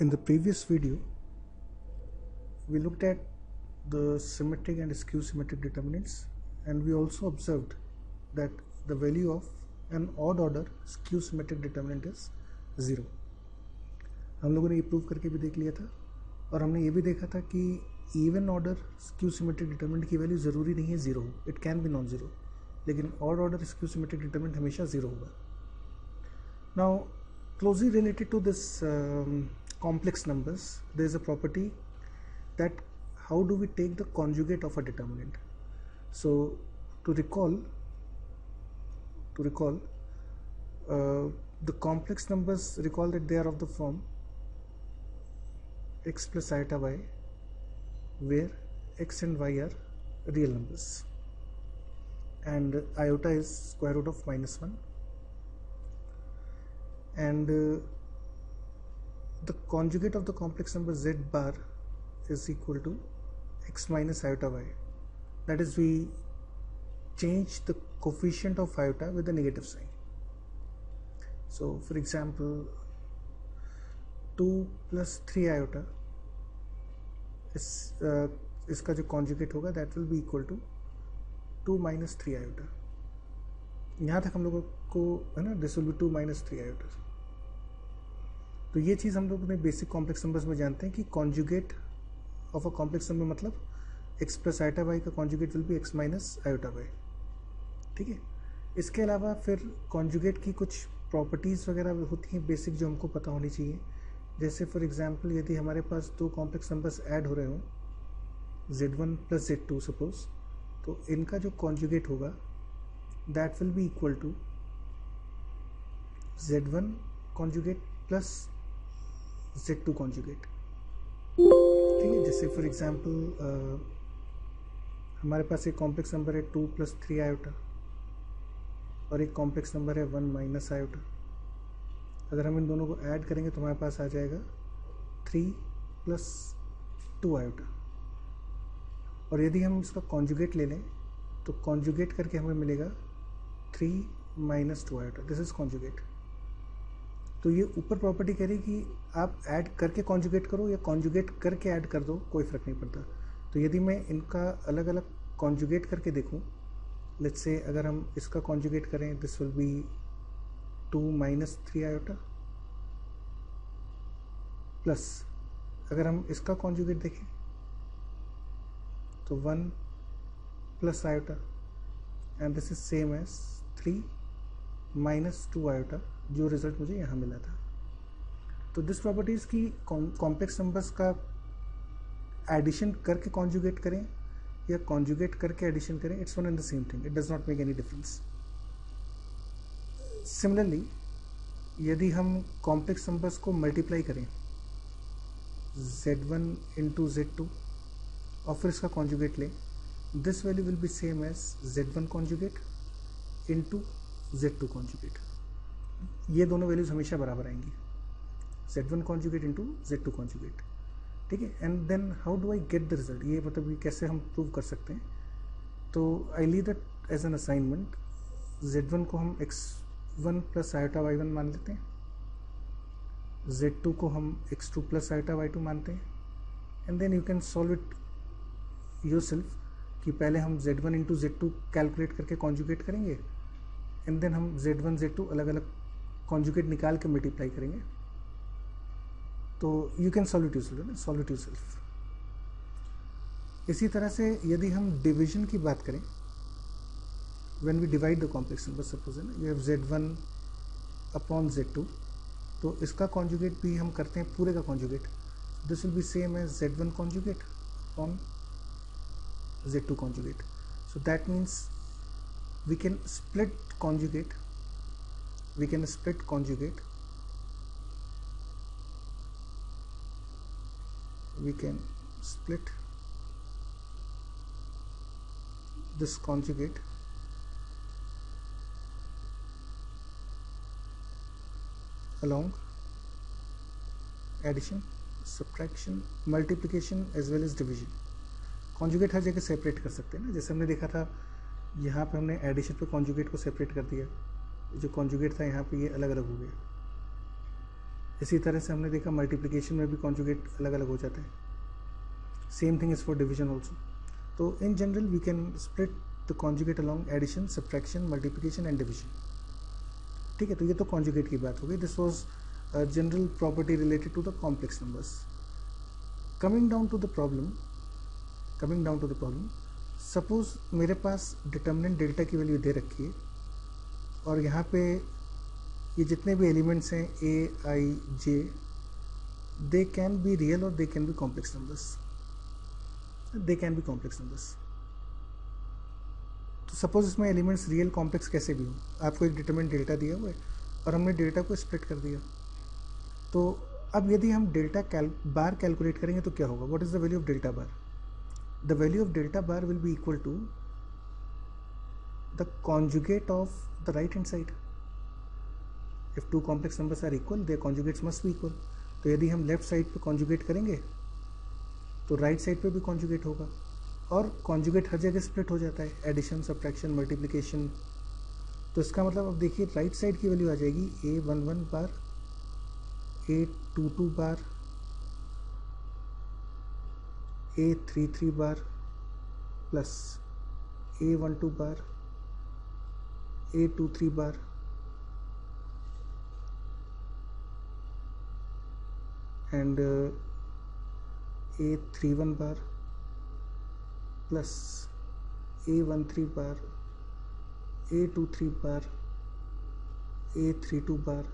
In the previous video, we looked at the symmetric and skew symmetric determinants, and we also observed that the value of an odd order skew symmetric determinant is 0. हम लोगों ने ये prove करके भी देख लिया था, और हमने ये भी देखा था कि even order skew symmetric determinant की वैल्यू ज़रूरी नहीं है ज़ीरो हो, it can be non zero, लेकिन odd order skew symmetric determinant हमेशा ज़ीरो होगा. Now closely related to this complex numbers, there is a property that how do we take the conjugate of a determinant. So to recall the complex numbers, recall that they are of the form x plus iota y, where x and y are real numbers and iota is square root of -1, and the conjugate of the complex number z bar is equal to x minus iota y. That is, we change the coefficient of iota with the negative sign. So for example, 2 plus 3 iota इसका जो conjugate होगा that will be equal to 2 minus 3 iota. यहाँ तक हम लोगों को है ना, this will be 2 minus 3 iota. तो ये चीज़ हम लोग अपने बेसिक कॉम्प्लेक्स नंबर्स में जानते हैं कि conjugate of a complex number मतलब x प्लस आयोटा वाई का conjugate will be x minus iota y. ठीक है. इसके अलावा फिर कॉन्जुगेट की कुछ प्रॉपर्टीज़ वगैरह होती हैं बेसिक जो हमको पता होनी चाहिए. जैसे फॉर एग्जांपल यदि हमारे पास दो कॉम्प्लेक्स नंबर्स ऐड हो रहे हों z1 प्लस z2 सपोज, तो इनका जो कॉन्जुगेट होगा that will be equal to z1 conjugate plus z2 conjugate. ठीक है. जैसे फॉर एग्जांपल हमारे पास एक कॉम्प्लेक्स नंबर है 2 प्लस 3 आयोटा और एक कॉम्प्लेक्स नंबर है 1 माइनस आयोटा. अगर हम इन दोनों को ऐड करेंगे तो हमारे पास आ जाएगा 3 प्लस 2 आयोटा. और यदि हम इसका कॉन्जुगेट ले लें तो कॉन्जुगेट करके हमें मिलेगा 3 minus 2 iota. This is conjugate. तो ये ऊपर प्रॉपर्टी कह रही कि आप ऐड करके कॉन्जुगेट करो या कॉन्जुगेट करके ऐड कर दो, कोई फ़र्क नहीं पड़ता. तो यदि मैं इनका अलग अलग कॉन्जुगेट करके देखूं, लेट्स से अगर हम इसका कॉन्जुगेट करें this will be 2 minus 3 iota, plus अगर हम इसका कॉन्जुगेट देखें तो 1 plus iota, and this is same as 3 minus 2 iota, जो रिजल्ट मुझे यहाँ मिला था. तो दिस प्रॉपर्टीज़ की कॉम्प्लेक्स नंबर्स का एडिशन करके कॉन्जुगेट करें या कॉन्जुगेट करके एडिशन करें, it's one and the same thing, it does not make any difference. Similarly यदि हम कॉम्प्लेक्स नंबर्स को मल्टीप्लाई करें z1 इंटू z2 और फिर इसका कॉन्जुगेट लें, this value will be same as z1 conjugate into z2 conjugate. ये दोनों वैल्यूज हमेशा बराबर आएंगी, z1 conjugate into z2 conjugate. ठीक है. And then how do I get the result, ये मतलब ये कैसे हम प्रूव कर सकते हैं. तो I leave that as an assignment. z1 को हम x1 प्लस आयोटा y1 मान लेते हैं, z2 को हम x2 प्लस आयोटा y2 मानते हैं, and then you can solve it yourself कि पहले हम z1 इंटू z2 कैलकुलेट करके कॉन्जुगेट करेंगे, एंड देन हम z1 z2 अलग अलग कॉन्जुगेट निकाल के मल्टीप्लाई करेंगे. तो you can solve it yourself. इसी तरह से यदि हम डिवीजन की बात करें, when we divide the complex number, suppose है ना, you have z1 upon z2, तो इसका कॉन्जुगेट भी हम करते हैं पूरे का conjugate. This will be same as z1 conjugate upon z2 conjugate. So that means we can split conjugate this conjugate along addition, subtraction, multiplication as well as division. Conjugate हर जगह सेपरेट कर सकते हैं ना. जैसे हमने देखा था यहाँ पे हमने एडिशन पे कॉन्जुगेट को सेपरेट कर दिया, जो कॉन्जुगेट था यहाँ पे ये अलग अलग हो गया. इसी तरह से हमने देखा मल्टीप्लिकेशन में भी कॉन्जुगेट अलग अलग हो जाता है. Same thing is for division also. तो in general we can split the conjugate along addition, subtraction, multiplication and division. ठीक है, तो ये तो कॉन्जुगेट की बात हो गई. This was general property related to the complex numbers. Coming down to the problem, suppose मेरे पास डिटर्मिनेंट डेल्टा की वैल्यू दे रखी है और यहाँ पे ये जितने भी एलिमेंट्स हैं ए आई जे, दे कैन बी रियल और they can be complex numbers. तो सपोज इसमें एलिमेंट्स रियल कॉम्प्लेक्स कैसे भी हो, आपको एक डिटरमिनेंट डेल्टा दिया हुआ है और हमने डेल्टा को स्प्लिट कर दिया. तो अब यदि हम डेल्टा बार कैलकुलेट करेंगे तो क्या होगा? What is the value of delta bar? The value of delta bar will be equal to the conjugate of the right hand side. If two complex numbers are equal, their conjugates must be equal. तो यदि हम left side पे conjugate करेंगे तो right side पे भी conjugate होगा. और कॉन्जुगेट हर जगह स्प्लिट हो जाता है, एडिशन, सब्ट्रैक्शन, मल्टीप्लिकेशन. तो इसका मतलब अब देखिए राइट साइड की वैल्यू आ जाएगी A11 bar, A22 bar, A33 bar plus A12 bar, A23 bar and A31 bar plus A13 bar, A23 bar, A32 bar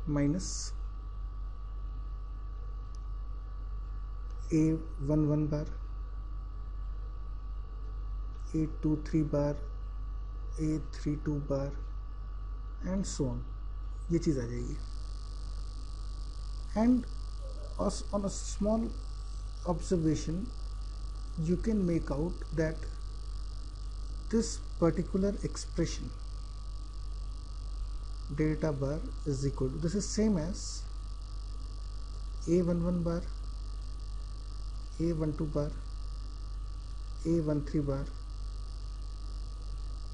minus A11 bar, A23 bar, A32 bar and so on. ये चीज़ आ जाएगी. And on a small observation you can make out that this particular expression delta bar is equal to, this is same as A11 bar, A12 bar, A13 bar,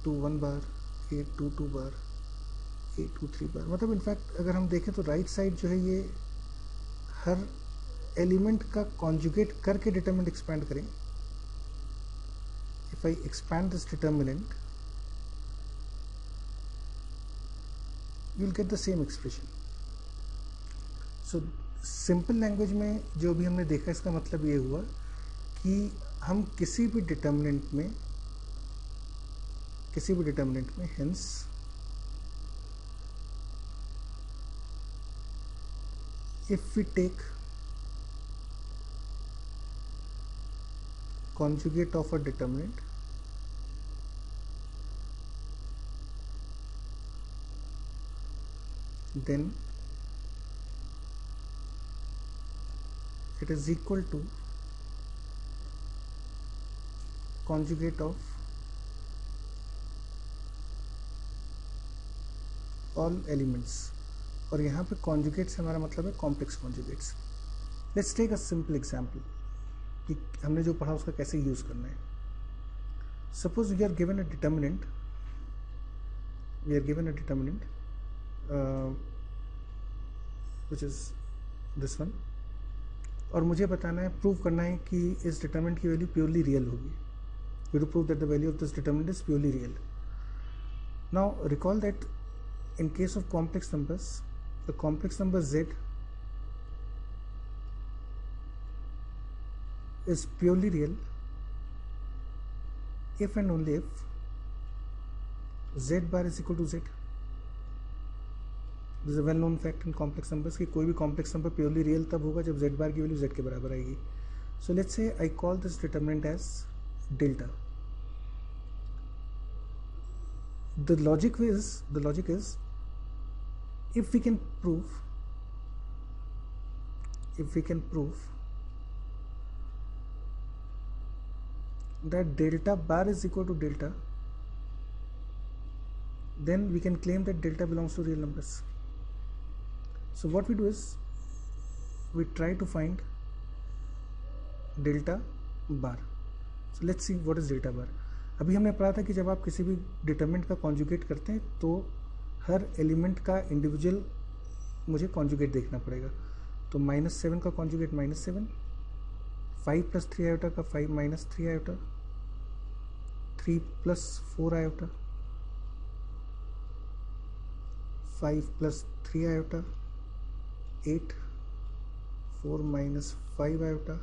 21 bar, A22 bar, A23 बार. मतलब in fact अगर हम देखें तो right side जो है ये हर element का conjugate करके डिटरमिनेंट एक्सपैंड करें. If I expand this determinant you will get the same expression. So simple language में जो भी हमने देखा इसका मतलब ये हुआ कि हम किसी भी डिटरमिनेंट में hence if we take conjugate of a determinant, then it is equal to conjugate of all elements. और यहाँ पे कॉन्जुगेट से हमारा मतलब है complex conjugates. Let's take a simple example कि हमने जो पढ़ा उसका कैसे यूज़ करना है. Suppose we are given a determinant which is this one, और मुझे बताना है, प्रूव करना है कि इस डिटर्मिनेंट की वैल्यू प्योरली रियल होगी. We to prove that the value of this determinant is purely real. Now recall that in case of complex numbers, the complex number z is purely real if and only if z bar is equal to z. This is a well known fact in complex numbers कि कोई भी complex number purely real तब होगा जब z bar की value z के बराबर आएगी. So let's say I call this determinant as delta. The logic is if we can prove that delta bar is equal to delta, then we can claim that delta belongs to real numbers. So what we do is we try to find delta bar. So let's see what is delta bar. अभी हमने पढ़ा था कि जब आप किसी भी determinant का कॉन्जुगेट करते हैं तो हर एलिमेंट का इंडिविजुअल मुझे कॉन्जुगेट देखना पड़ेगा। तो -7 का कॉन्जुगेट -7, 5 + 3 आयोटा का 5 - 3 iota, 3 + 4 iota, 5 + 3 iota, 8, 4 - 5 iota,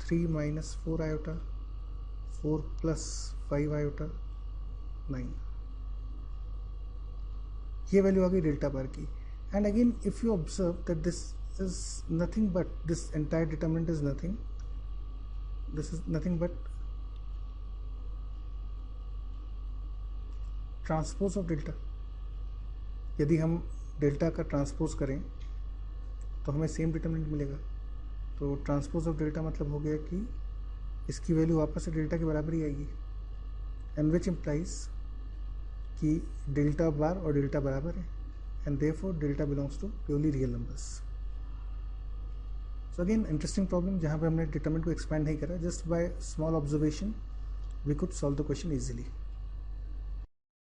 3 - 4 iota, 4 + 5 iota, 9। ये वैल्यू आ गई डेल्टा बार की। And again if you observe that this is nothing but, this entire determinant is nothing, this is nothing but transpose of delta. यदि हम delta का transpose करें तो हमें same determinant मिलेगा। तो ट्रांसपोज ऑफ डेल्टा मतलब हो गया कि इसकी वैल्यू वापस से डेल्टा के बराबर ही आएगी, एंड विच इम्प्लाइज कि डेल्टा बार और डेल्टा बराबर है, and therefore delta belongs to purely real numbers. So again interesting problem जहाँ पे हमने डिटरमिनेंट को एक्सपैंड नहीं करा, just by small observation we could solve the question easily.